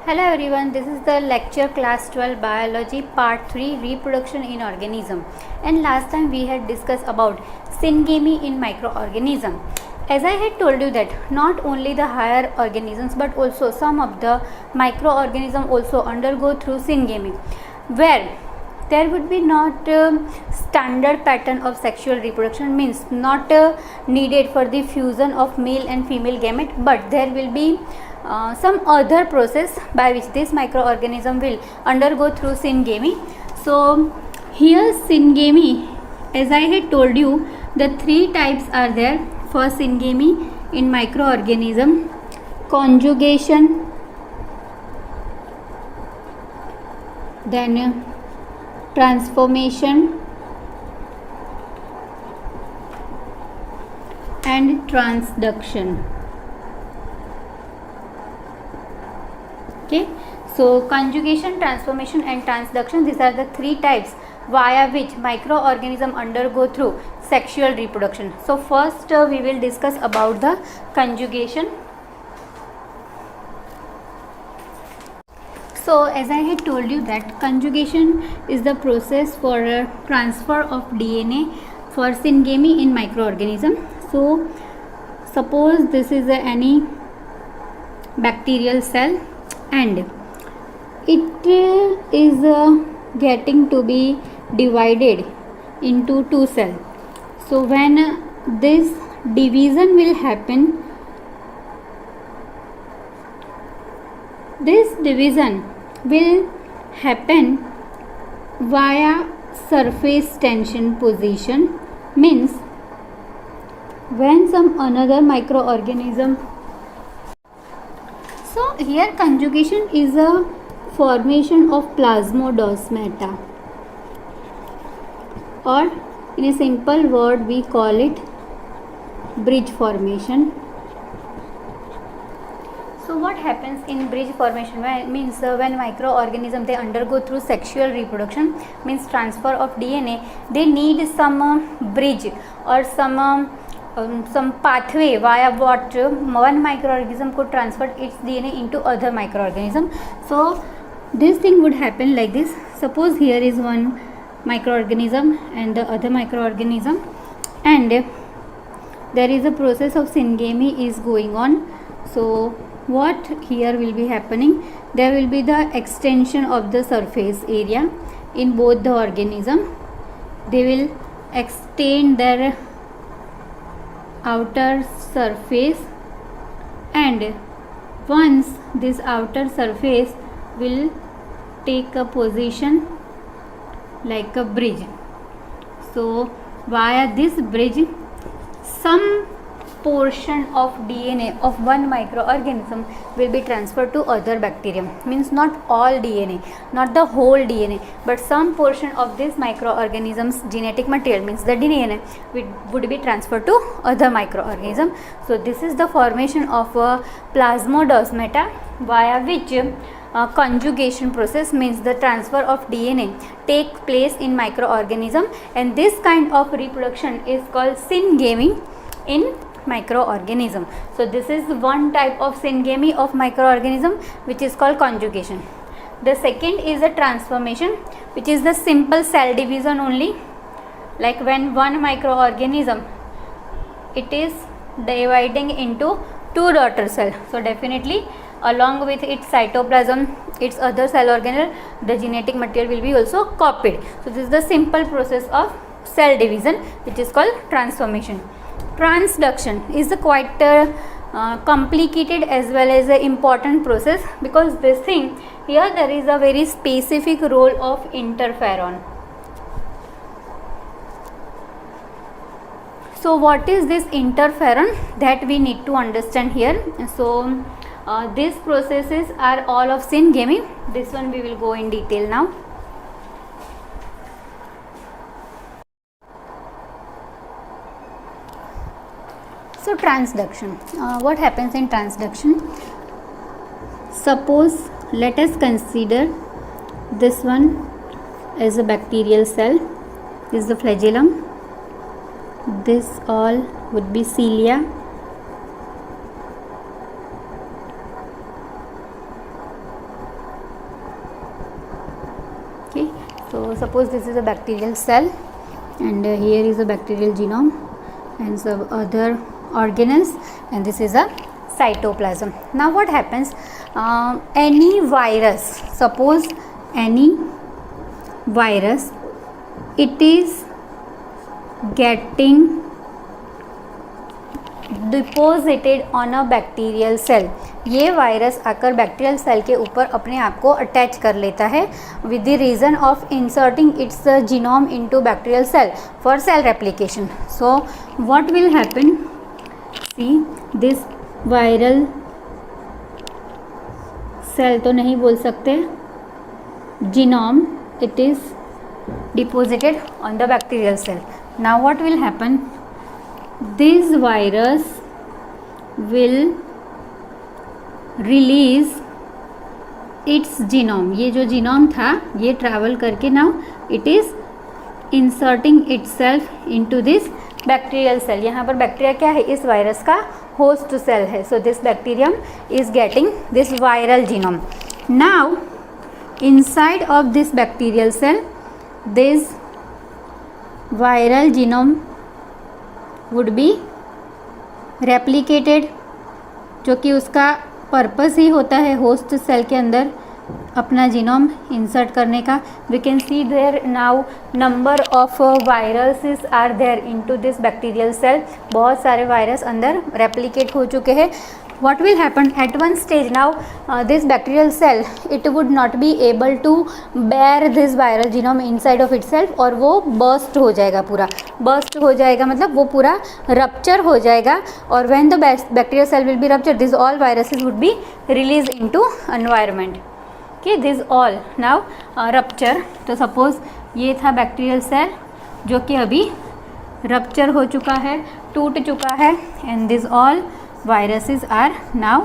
Hello everyone, this is the lecture class 12 biology part 3 reproduction in organism, and last time we had discussed about syngamy in microorganism. As I had told you that not only the higher organisms but also some of the microorganisms also undergo through syngamy, where there would be not standard pattern of sexual reproduction, means not needed for the fusion of male and female gamete, but there will be some other process by which this microorganism will undergo through syngamy. So here syngamy, as I had told you, the three types are there for syngamy in microorganism: conjugation, then transformation and transduction. Okay, so conjugation, transformation and transduction, these are the three types via which microorganism undergo through sexual reproduction. So first we will discuss about the conjugation. So as I had told you that conjugation is the process for transfer of DNA for syngamy in microorganism. So suppose this is any bacterial cell and it is getting to be divided into two cells. So when this division will happen, this division will happen via surface tension position, means when some another microorganism. So here conjugation is a formation of plasmodesmata, or in a simple word we call it bridge formation. So what happens in bridge formation? Means when microorganism they undergo through sexual reproduction, means transfer of DNA, they need some bridge or some pathway via what one microorganism could transfer its DNA into other microorganism. So this thing would happen like this. Suppose here is one microorganism and the other microorganism, and there is a process of syngamy is going on. So what here will be happening, there will be the extension of the surface area in both the organism. They will extend their outer surface, and once this outer surface will take a position like a bridge. So via this bridge some portion of DNA of one microorganism will be transferred to other bacterium, means not all DNA, not the whole DNA, but some portion of this microorganism's genetic material, means the DNA would be transferred to other microorganism. So this is the formation of a plasmodesmata via which conjugation process, means the transfer of DNA take place in microorganism, and this kind of reproduction is called syngamy in microorganism. So this is one type of syngamy of microorganism which is called conjugation. The second is a transformation, which is the simple cell division only, like when one microorganism it is dividing into two daughter cell. So definitely along with its cytoplasm, its other cell organelle, the genetic material will be also copied. So this is the simple process of cell division which is called transformation. Transduction is a quite complicated as well as an important process, because this thing here there is a very specific role of interferon. So what is this interferon, that we need to understand here. So these processes are all of syngamy. This one we will go in detail now. So transduction, what happens in transduction? Suppose let us consider this one as a bacterial cell, this is the flagellum, this all would be cilia, So suppose this is a bacterial cell, and here is a bacterial genome and some other organelles, and this is a cytoplasm. Now what happens, any virus, suppose any virus, it is getting deposited on a bacterial cell. ये virus आकर bacterial cell के ऊपर अपने आप को attach कर लेता है with the reason of inserting its genome into bacterial cell for cell replication. So what will happen, see this viral cell तो नहीं बोल सकते, genome, it is deposited on the bacterial cell. Now what will happen, this virus will release its genome. ये जो genome था ये travel करके now it is inserting itself into this bacterial cell. यहाँ पर बैक्टीरिया क्या है, इस वायरस का होस्ट सेल है. so this bacterium is getting this viral genome. now inside of this bacterial cell this viral genome would be replicated, जो कि उसका पर्पस ही होता है होस्ट सेल के अंदर अपना जीनोम इंसर्ट करने का. We can see there now number of viruses are there into this bacterial cell. बहुत सारे वायरस अंदर रेप्लिकेट हो चुके हैं. what will happen at one stage, now this bacterial cell it would not be able to bear this viral genome inside of itself, और वो burst हो जाएगा, पूरा burst हो जाएगा, मतलब वो पूरा rupture हो जाएगा. और when the bacterial cell will be ruptured, these all viruses would be released into environment. okay, this all now rupture. तो suppose ये था bacterial cell जो कि अभी rupture हो चुका है, टूट चुका है, and this all viruses are now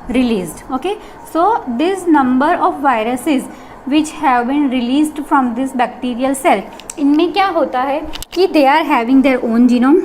released. okay, so this number of viruses which have been released from this bacterial cell, इनमें क्या होता है कि they are having their own genome,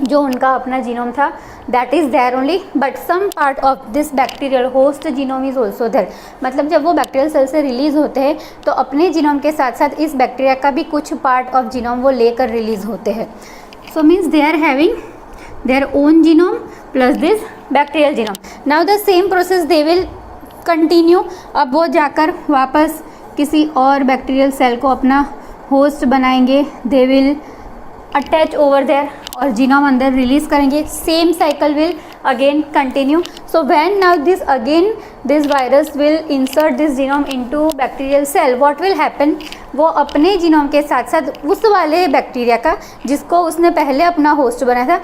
जो उनका अपना जीनोम था that is there only, but some part of this bacterial host genome is also there. मतलब जब वो बैक्टीरियल सेल से रिलीज़ होते हैं तो अपने जीनोम के साथ साथ इस बैक्टीरिया का भी कुछ पार्ट ऑफ जीनोम वो लेकर रिलीज़ होते हैं. so means they are having their own genome plus this bacterial genome. now the same process they will continue. अब वो जाकर वापस किसी और बैक्टीरियल सेल को अपना होस्ट बनाएंगे, they will attach over there और जीनोम अंदर रिलीज़ करेंगे. Same cycle will again continue. so when now this virus will insert this genome into bacterial cell, what will happen, वो अपने जीनोम के साथ साथ उस वाले बैक्टीरिया का जिसको उसने पहले अपना होस्ट बनाया था,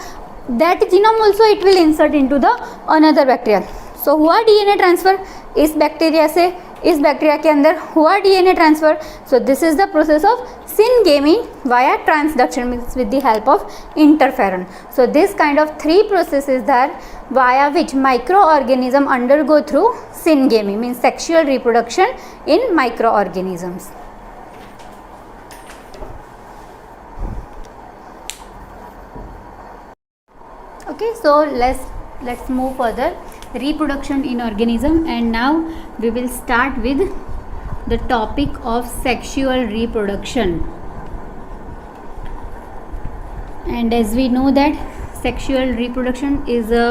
that genome also it will insert into the another bacteria. so हुआ DNA ट्रांसफ़र इस बैक्टीरिया से इस बैक्टीरिया के अंदर, हुआ DNA transfer. so this is the process of syngaming via transduction, means with the help of interferon. so this kind of three processes are via which microorganism undergo through syngamy, means sexual reproduction in microorganisms. okay, so let's move further, reproduction in organism, and now we will start with the topic of sexual reproduction. and as we know that sexual reproduction is a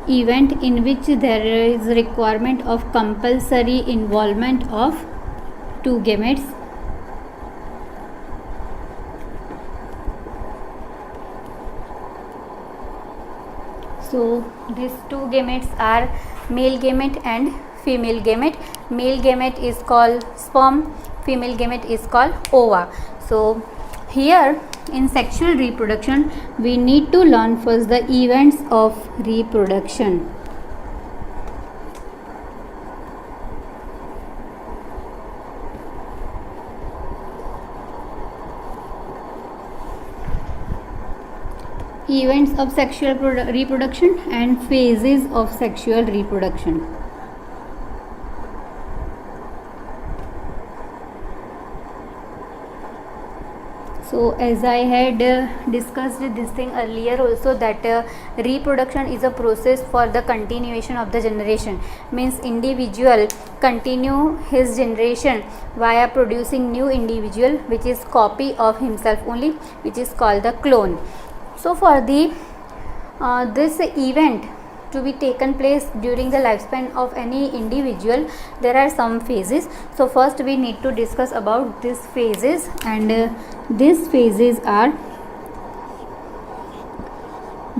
event in which there is requirement of compulsory involvement of two gametes. so these two gametes are male gamete and female gamete. male gamete is called sperm, female gamete is called ova. so here in sexual reproduction we need to learn first the events of reproduction. events of sexual reproduction and phases of sexual reproduction. So as I had discussed this thing earlier also, that reproduction is a process for the continuation of the generation. Means individual continue his generation via producing new individual which is copy of himself only, which is called the clone. So for the this event to be taken place during the lifespan of any individual, there are some phases. So first we need to discuss about these phases, and these phases are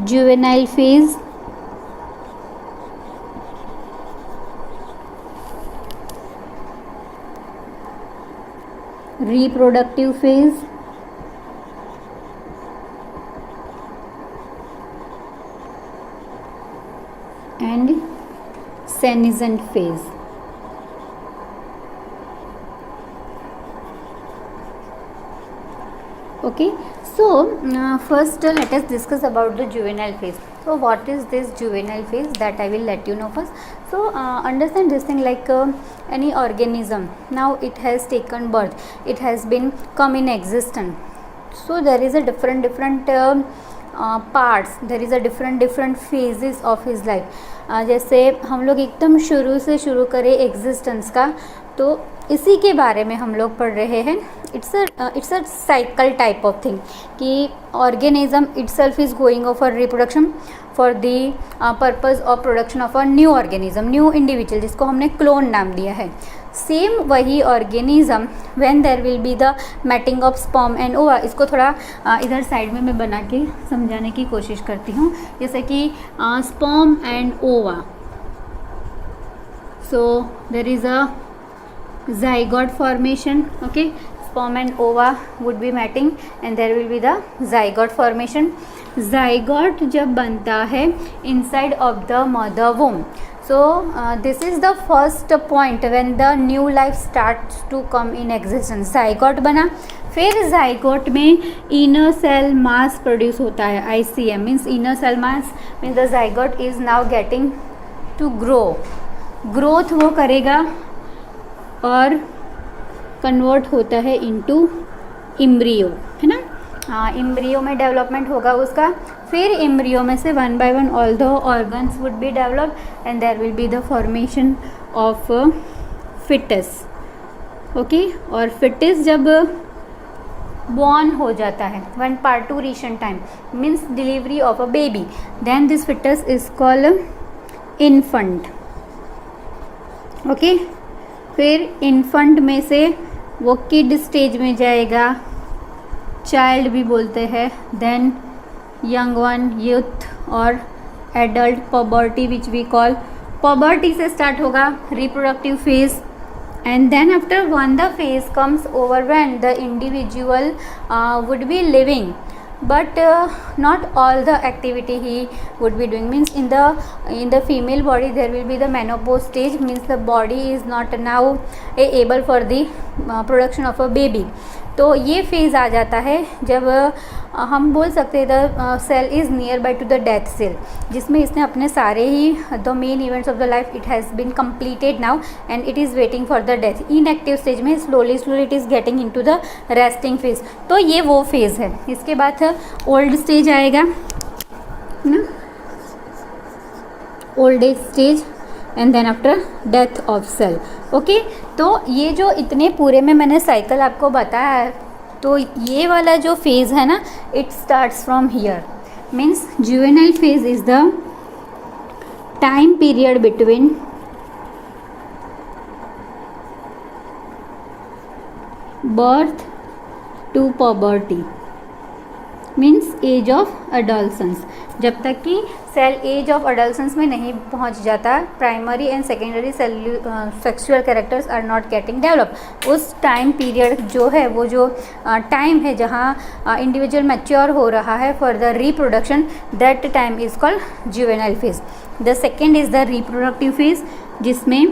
juvenile phase, reproductive phase, and senescent phase. Okay, so first let us discuss about the juvenile phase. So what is this juvenile phase, that I will let you know first. So understand this thing, like any organism, now it has taken birth, it has been come in existence. So there is a different parts, there is a different phases of his life. जैसे हम लोग एकदम शुरू से शुरू करें existence का, तो इसी के बारे में हम लोग पढ़ रहे हैं। It's a cycle type of thing कि organism itself is going off for reproduction for the purpose of production of a new organism, new individual, जिसको हमने क्लोन नाम दिया है। सेम वही organism when there will be the mating of sperm and ova. इसको थोड़ा इधर side में मैं बना के समझाने की कोशिश करती हूँ, जैसे कि sperm and ova. So there is a zygote formation, okay, sperm and ova would be matching and there will be the zygote formation. Zygote जब बनता है inside of the mother womb, so this is the first point when the new life starts to come in existence. zygote बना, फिर zygote में inner cell mass produce होता है, ICM means inner cell mass means the zygote is now getting to grow, growth वो करेगा और convert होता है इनटू एम्ब्रियो, है ना। हाँ, एम्ब्रियो में डेवलपमेंट होगा उसका, फिर एम्ब्रियो में से one by one all the organs would be developed and there will be the formation of foetus, okay. और फिटस जब बॉर्न हो जाता है, on parturition time means delivery of a baby, then this foetus is called infant, okay. फिर infant में से वो kid stage में जाएगा, चाइल्ड भी बोलते हैं, देन यंग वन, यूथ और adult, puberty which we call, puberty से स्टार्ट होगा reproductive phase, and then after when the phase comes over when the individual would be living, but not all the activity he would be doing, means in the female body there will be the menopause stage, means the body is not now able for the production of a baby. तो ये phase आ जाता है जब हम बोल सकते हैं the cell is near by to the death cell, जिसमें इसने अपने सारे ही the main events of the life it has been completed now and it is waiting for the death. Inactive stage में slowly it is getting into the resting phase, तो ये वो phase है। इसके बाद ओल्ड स्टेज आएगा ना, old age stage and then after death of cell, okay. तो ये जो इतने पूरे में मैंने साइकिल आपको बताया है, तो ये वाला जो फेज़ है ना, it starts from here, means juvenile phase is the time period between birth to puberty, means age of adolescence. जब तक कि सेल एज ऑफ अडोलसेंस में नहीं पहुंच जाता, primary and secondary sexual characters are not getting develop, उस time period जो है, वो जो टाइम है जहां इंडिविजुअल मैच्योर हो रहा है for the reproduction, that time is called juvenile phase. The second is the reproductive phase, जिसमें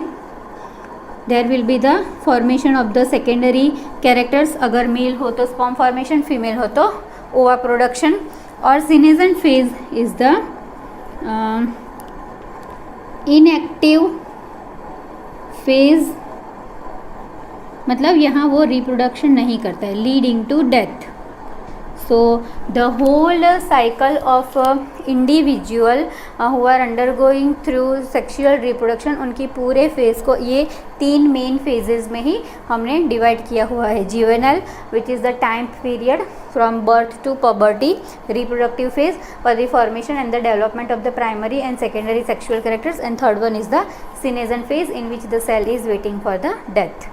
there will be the formation of the secondary characters, अगर मेल हो तो स्पर्म फॉर्मेशन, फीमेल हो तो ओवा प्रोडक्शन। और senescent phase is the inactive phase, मतलब यहाँ वो रिप्रोडक्शन नहीं करता है, leading to death, So the whole cycle of individual who are undergoing through sexual reproduction, उनकी पूरे फेज को ये 3 मेन फेजेस में ही हमने डिवाइड किया हुआ है. Juvenile which is the time period from birth to puberty, reproductive phase for the formation and the development of the primary and secondary sexual characters, and third one is the senescent phase in which the cell is waiting for the death.